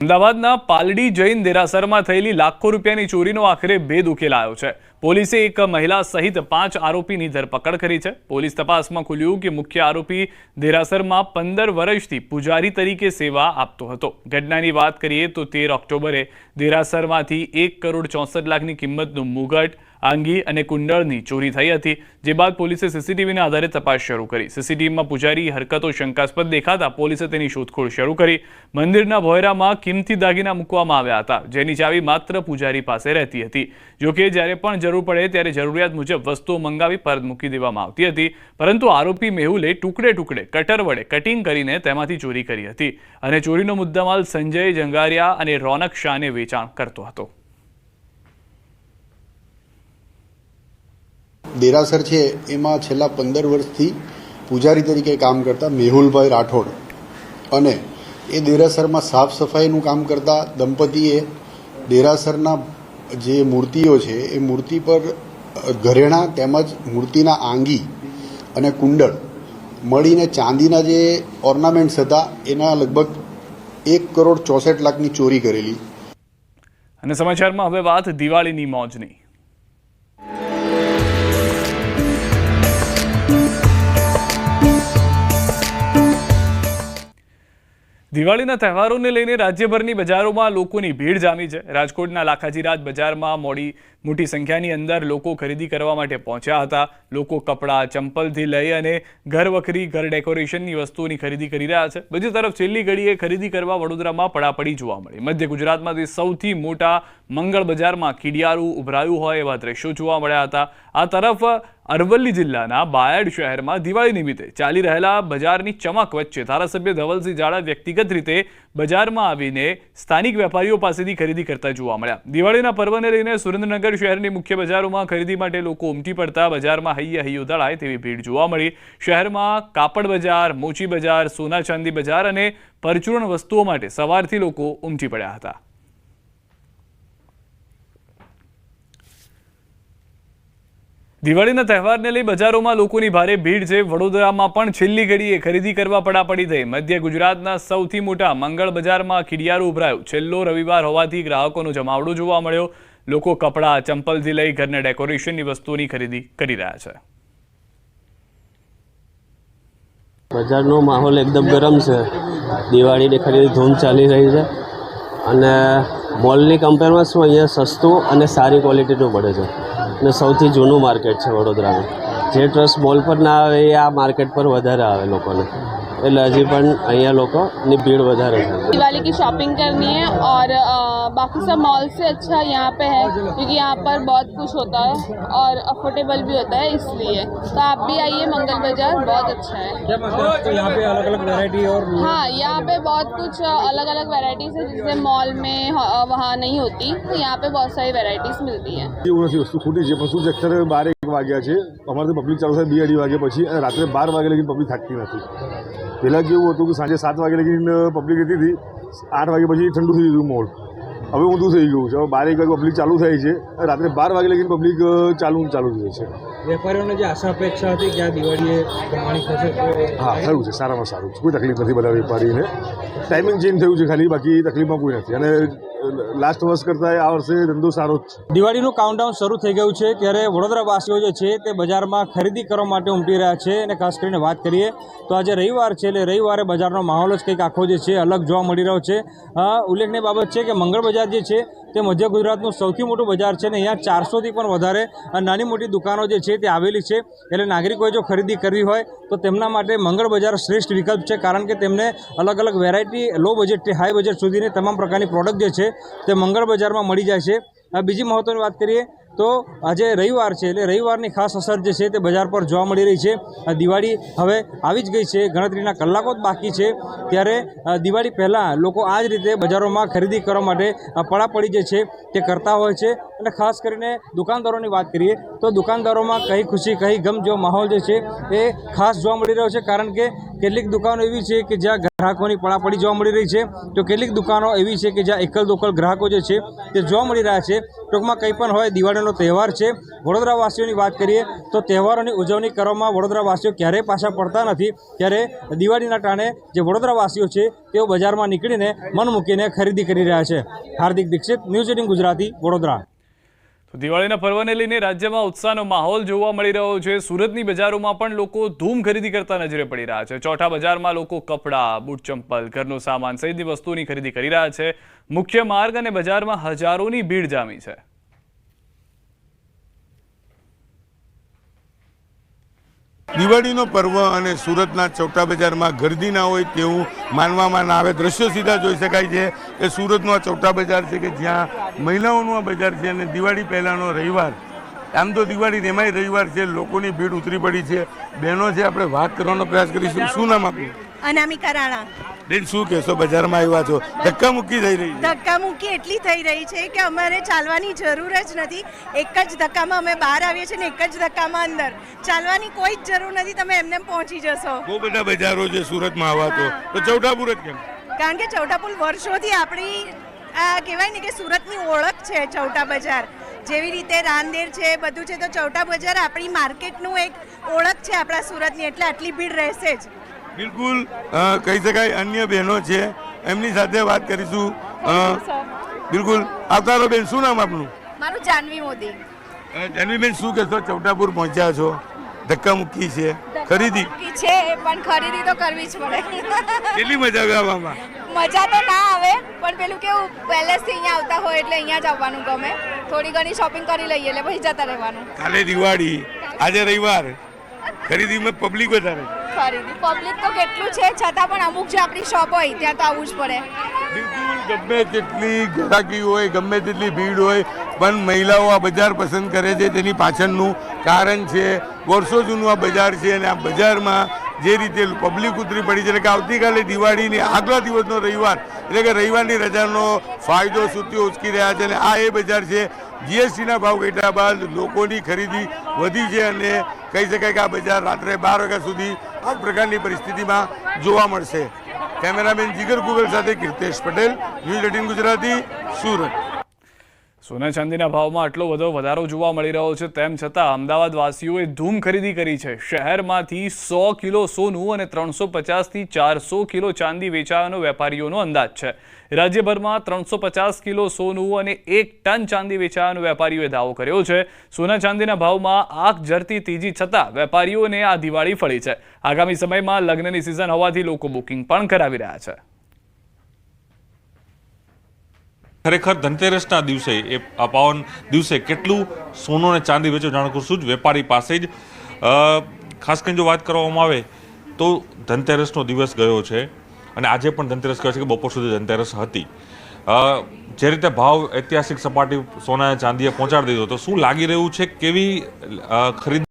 અમદાવાદના પાલડી જૈન દેરાસરમાં થયેલી લાખો રૂપિયાની ચોરીનો આખરે ભેદ ઉકેલાયો છે। પોલીસે એક મહિલા સહિત 5 આરોપીની ધરપકડ કરી છે। પોલીસ તપાસમાં ખુલ્યું કે મુખ્ય આરોપી દેરાસરમાં 15 વર્ષથી પૂજારી તરીકે સેવા આપતો હતો। ઘટનાની વાત કરીએ તો 13 ઓક્ટોબરે દેરાસરમાંથી 1 કરોડ 64 લાખની કિંમતનું મુગટ, આંગી અને કુંડળની ચોરી થઈ હતી। જે બાદ પોલીસે સીસીટીવીના આધારે તપાસ શરૂ કરી। સીસીટીવીમાં પૂજારી હરકતો શંકાસ્પદ દેખાતા પોલીસે તેની શોધખોળ શરૂ કરી। મંદિરના ભોયરામાં કિંમતી દાગીના મૂકવામાં આવ્યા હતા, જેની ચાવી માત્ર પૂજારી પાસે રહેતી હતી। જોકે જ્યારે પણ જરૂર પડે ત્યારે જરૂરિયાત મુજબ વસ્તુઓ મંગાવી પરત મૂકી દેવામાં આવતી હતી, પરંતુ આરોપી મેહુલે ટુકડે ટુકડે કટર વડે કટિંગ કરીને તેમાંથી ચોરી કરી હતી અને ચોરીનો મુદ્દામાલ સંજય જંગારિયા અને રોનક શાહને વેચાણ કરતો હતો। देरासर है एमां छेल्ला 15 वर्षथी पूजारी तरीके काम करता मेहुलभाई राठोड अने ए देरासरमां साफ सफाईनुं काम करता दंपतीए देरासरना जे मूर्तिओ छे ए मूर्ति पर घरेणा तेमज मूर्तिना आंगी अने कुंडळ मळीने चांदीना जे ऑर्नामेंट्स हता एना लगभग 1 करोड़ 64 लाखनी चोरी करेली। અને સમાચારમાં હવે વાત દિવાળીની મોજની। દિવાળીના તહેવારોને લઈને રાજ્યભરની બજારોમાં લોકોની ભીડ જામી છે। રાજકોટના લાખાજીરાજ બજારમાં મોટી સંખ્યાની અંદર લોકો ખરીદી કરવા માટે પહોંચ્યા હતા। લોકો કપડાં, ચંપલથી લઈ અને ઘરવખરી, ઘર ડેકોરેશનની વસ્તુઓની ખરીદી કરી રહ્યા છે। બીજી તરફ છેલ્લી ઘડીએ ખરીદી કરવા વડોદરામાં પડાપડી જોવા મળી। મધ્ય ગુજરાતમાંથી સૌથી મોટા મંગળ બજારમાં કીડિયારું ઉભરાયું હોય એવા દ્રશ્યો જોવા મળ્યા હતા। આ તરફ અરવલ્લી જિલ્લાના બાયડ શહેરમાં દિવાળી નિમિત્તે ચાલી રહેલા બજારની ચમક વચ્ચે ધારાસભ્ય ધવલસિંહ ઝાલા વ્યક્તિગત રીતે બજારમાં આવીને સ્થાનિક વેપારીઓ પાસેથી ખરીદી કરતા જોવા મળ્યા। દિવાળીના પર્વને લઈને સુરેન્દ્રનગર શહેરની મુખ્ય બજારોમાં ખરીદી માટે લોકો ઉમટી પડતા બજારમાં હૈયે દળાય તેવી ભીડ જોવા મળી। શહેરમાં કાપડ બજાર, મોચી બજાર, સોના ચાંદી બજાર અને પરચૂરણ વસ્તુઓ માટે સવારથી લોકો ઉમટી પડ્યા હતા। દિવાળીના તહેવારને લઈ બજારોમાં લોકોની ભારે ભીડ છે। વડોદરામાં પણ છેલ્લી ઘડીએ ખરીદી કરવા પડાપડી થઈ। મધ્ય ગુજરાતના સૌથી મોટા મંગળ બજારમાં કીડિયારું ઉભરાયું। છેલ્લો રવિવાર હોવાથી ગ્રાહકોનો જમાવડો જોવા મળ્યો। લોકો કપડાં, ચંપલથી લઈ ઘરના ડેકોરેશનની વસ્તુઓની ખરીદી કરી રહ્યા છે। બજારનો માહોલ એકદમ ગરમ છે। દિવાળીની ખરીદી ધૂમ ચાલી રહી છે અને મોલની કમ્પેરમાં શું અહીંયા સસ્તું અને સારી ક્વોલિટીનું મળે છે અને સૌથી જૂનું માર્કેટ છે વડોદરાનું। જે ટ્રસ્ટ મોલ પર ના આવે એ આ માર્કેટ પર વધારે આવે લોકોને, એટલે હજી પણ અહીંયા લોકોની ભીડ વધારે છે। दिवाली की शॉपिंग करनी है और बाकी सब मॉल से अच्छा यहाँ पे है, क्योंकि यहाँ पर बहुत कुछ होता है और अफोर्डेबल भी होता है, इसलिए तो आप भी आइए। मंगल बाजार बहुत अच्छा है। क्या मतलब तो यहाँ पे अलग अलग वैरायटी और हाँ, यहाँ पे बहुत कुछ अलग अलग वैरायटीज है, जिससे मॉल में वहाँ नहीं होती, तो यहाँ पे बहुत सारी वैरायटीज मिलती हैं। वस्तु खूटी है पशु અત્યારે 12-1 વાગ્યા છે। અમારે તો પબ્લિક ચાલુ થાય 2-2 વાગ્યા પછી અને રાત્રે 12 વાગે લગી પબ્લિક થાકતી નથી। પહેલાં કેવું હતું કે સાંજે 7 વાગે લગી પબ્લિક રહેતી હતી, 8 વાગે પછી ઠંડુ થઈ ગયું મોલ, હવે ઊંધું થઈ ગયું છે। હવે 12-1 વાગે પબ્લિક ચાલુ થાય છે, રાત્રે 12 વાગે લગી પબ્લિક ચાલુ થઈ છે। વેપારીઓને જે આશા અપેક્ષા હતી કે આ દિવાળીએ કમાણી થશે, હા થયું છે, સારામાં સારું છે, કોઈ તકલીફ નથી બધા વેપારીને। ટાઈમિંગ ચેન્જ થયું છે ખાલી, બાકી તકલીફમાં કોઈ નથી અને લાસ્ટ વર્ષ કરતાં આ વર્ષે ધંધો સારો જ છે। દિવાળીનું કાઉન્ટડાઉન શરૂ થઈ ગયું છે ત્યારે વડોદરાવાસીઓ જે છે તે બજારમાં ખરીદી કરવા માટે ઉમટી રહ્યા છે। અને ખાસ કરીને વાત કરીએ તો આજે રવિવાર છે, એટલે રવિવારે બજારનો માહોલ જ કંઈક આખો જે છે અલગ જોવા મળી રહ્યો છે। ઉલ્લેખનીય બાબત છે કે મંગળ બજાર જે છે તે મધ્ય ગુજરાતનું સૌથી મોટું બજાર છે અને અહીંયા 400થી પણ વધારે નાની મોટી દુકાનો જે છે તે આવેલી છે। એટલે નાગરિકોએ જો ખરીદી કરવી હોય તો તેમના માટે મંગળ બજાર શ્રેષ્ઠ વિકલ્પ છે, કારણ કે તેમને અલગ અલગ વેરાયટી, લો બજેટથી હાઈ બજેટ સુધીની તમામ પ્રકારની પ્રોડક્ટ જે છે તે મંગળ બજારમાં મળી જાય છે। બીજી મહત્ત્વની વાત કરીએ તો આજે રવિવાર છે, એટલે રવિવારની ખાસ અસર જે છે તે બજાર પર જોવા મળી રહી છે। દિવાળી હવે આવી જ ગઈ છે, ગણતરીના કલાકો જ બાકી છે, ત્યારે દિવાળી પહેલાં લોકો આ જ રીતે બજારોમાં ખરીદી કરવા માટે પડાપડી જે છે તે કરતા હોય છે। અને ખાસ કરીને દુકાનદારોની વાત કરીએ તો દુકાનદારોમાં કઈ ખુશી કઈ ગમ જેવો માહોલ જે છે એ ખાસ જોવા મળી રહ્યો છે, કારણ કે કેટલીક દુકાનો એવી છે કે જ્યાં ગ્રાહકોની પડાપડી જોવા મળી રહી છે, તો કેટલીક દુકાનો એવી છે કે જ્યાં એકલ દોકલ ગ્રાહકો જે છે તે જોવા મળી રહ્યા છે। ટૂંકમાં કંઈ પણ હોય, દિવાળીનો તહેવાર છે. વડોદરાવાસીઓની વાત કરીએ તો તહેવારોની ઉજવણી કરવામાં વડોદરાવાસીઓ ક્યારેય પાછા પડતા નથી. ત્યારે દિવાળીના ટાણે જે વડોદરાવાસીઓ છે તેઓ બજારમાં નીકળીને મન મૂકીને ખરીદી કરી રહ્યા છે. હાર્દિક દીક્ષિત, ન્યૂઝ 18 ગુજરાતી, વડોદરા. તો દિવાળીના પર્વને લઈને રાજ્યમાં ઉત્સાહનો માહોલ જોવા મળી રહ્યો છે. સુરતની બજારોમાં પણ લોકો ધૂમ ખરીદી કરતા નજરે પડી રહ્યા છે. ચોથા બજારમાં લોકો કપડાં, બૂટ, ચંપલ, ઘરનો સામાન સહિતની વસ્તુઓની ખરીદી કરી રહ્યા છે. મુખ્ય માર્ગ અને બજારમાં હજારોની ભીડ જામી છે. દિવાળીનો પર્વ અને સુરતના ચોટા બજારમાં ગર્દી ના હોય તેવું માનવામાં ના આવે. દ્રશ્યો સીધા જોઈ શકાય છે કે સુરતનો આ ચોટા બજાર છે કે જ્યાં મહિલાઓનું આ બજાર છે અને દિવાળી પહેલાંનો રવિવાર. આમ તો દિવાળી એમાંય રવિવાર છે, લોકોની ભીડ ઉતરી પડી છે. બહેનો છે, આપણે વાત કરવાનો પ્રયાસ કરીશું. શું નામ આપ્યું? અનામિકા રાણા. બેન, શું કહેશો? બજારમાં આવ્યા છો, ધક્કા મુક્કી થઈ રહી છે. ધક્કા મુક્કી એટલી થઈ રહી છે કે અમારે ચાલવાની જરૂર જ નથી. એક જ ધક્કામાં અમે બહાર આવીએ છીએ ને એક જ ધક્કામાં અંદર. ચાલવાની કોઈ જ જરૂર નથી, તમે એમને પહોંચી જશો. બહુ બધા બજારો છે સુરતમાં આવા તો ચૌટાપુર જ કેમ? કારણ કે ચૌટાપુર વર્ષોથી આપણી આ કહેવાય ને કે સુરતની ઓળખ છે. ચૌટા બજાર જેવી રીતે રાંદેર છે, બધું છે, તો ચૌટા બજાર આપણી માર્કેટનું એક ઓળખ છે આપણા સુરતની, એટલે આટલી ભીડ રહેશે જ. બિલકુલ કહી શકાય. અન્ય બહેનો છે, એમની સાથે વાત કરીશું. બિલકુલ આવકારો બેન. શું નામ આપનું? મારું જાનવી મોદી. જાનવીબેન, શું કહેશો? ચૌટાપુર પહોંચ્યા છો, ધક્કા મુક્કી છે, ખરીદી છે પણ ખરીદી તો કરવી જ પડે. કેટલી મજા આવે આવવામાં? મજા તો ના આવે, પણ પેલું કેવું પહેલેથી અહીંયા આવતા હોય એટલે અહીંયા જ આવવાનું ગમે. થોડી ઘણી શોપિંગ કરી લઈએ એટલે પછી જતા રહેવાનું. કાલે દિવાળી, આજે રવિવાર, ખરીદીમાં પબ્લિક વધારે. ખરીદી પબ્લિક તો કેટલું છે, છતાં પણ અમુક જે આપણી શોપ હોય ત્યાં તો આવવું જ પડે. બિલકુલ, ગમે તેટલી ગ્રાહકી હોય, ગમે તેટલી ભીડ હોય, પણ મહિલાઓ આ બજાર પસંદ કરે છે. તેની પાછળનું કારણ છે વર્ષો જૂનું આ બજાર છે અને આ બજારમાં જે રીતે પબ્લિક ઉતરી પડી છે. એટલે કે આવતીકાલે દિવાળીની આગલા દિવસનો રવિવાર, એટલે કે રવિવારની રજાનો ફાયદો સુધીઓ ઉચકી રહ્યા છે. અને આ એ બજાર છે. જીએસટીના ભાવ ઘટ્યા બાદ લોકોની ખરીદી વધી છે અને કહી શકાય કે આ બજાર રાત્રે 12 વાગ્યા સુધી આ પ્રકારની પરિસ્થિતિમાં જોવા મળશે. કેમેરામેન જીગર ગુગલ સાથે કીર્તેશ પટેલ, ન્યૂઝ 18 ગુજરાતી, સુરત. સોના ચાંદીના ભાવમાં આટલો બધો વધારો જોવા મળી રહ્યો છે, તેમ છતાં અમદાવાદ વાસીઓએ ધૂમ ખરીદી કરી છે. શહેરમાંથી 100 કિલો સોનું અને 350 થી 400 કિલો ચાંદી વેચાવાનો વેપારીઓનો અંદાજ છે. રાજ્યભરમાં 350 કિલો સોનું અને 1 ટન ચાંદી વેચાવાનો વેપારીઓએ દાવો કર્યો છે. સોના ચાંદીના ભાવમાં આંખ ઝરતી તેજી છતાં વેપારીઓને આ દિવાળી ફળી છે. આગામી સમયમાં લગ્નની સિઝન હોવાથી લોકો બુકિંગ પણ કરાવી રહ્યા છે. ખરેખર ધનતેરસના દિવસે, એ પાવન દિવસે કેટલું સોનું અને ચાંદી વેચો જાણ કરશું જ વેપારી પાસે જ. ખાસ કરીને જો વાત કરવામાં આવે તો ધનતેરસનો દિવસ ગયો છે અને આજે પણ ધનતેરસ કહે છે કે બપોર સુધી ધનતેરસ હતી. જે રીતે ભાવ ઐતિહાસિક સપાટી સોના અને ચાંદીએ પહોંચાડી દીધો, તો શું લાગી રહ્યું છે, કેવી ખરીદી